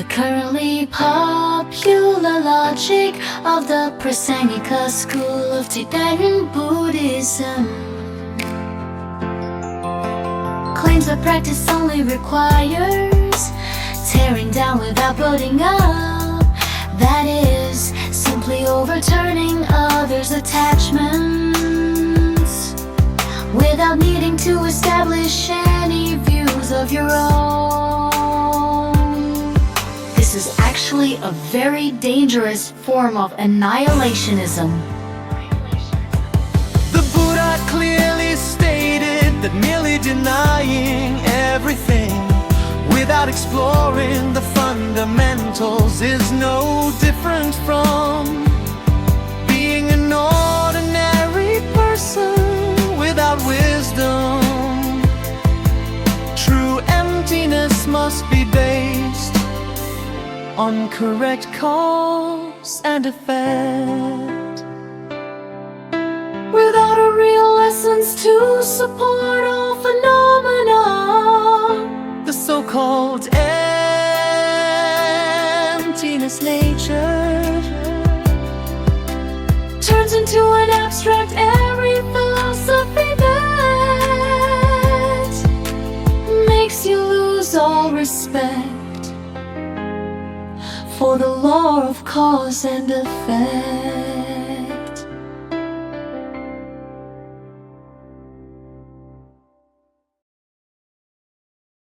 The currently popular logic of the Prasangika school of Tibetan Buddhism claims that practice only requires tearing down without building up. That is, simply overturning others' attachments without needing to establish any views of your own. This is actually a very dangerous form of annihilationism. The Buddha clearly stated that merely denying everything without exploring the fundamentals is no different from being an ordinary person without wisdom. True emptiness must be based on correct cause and effect, without a real essence to support all phenomena. The so-called emptiness-nature turns into an abstract, airy philosophy that makes you lose all respect for the law of cause and effect.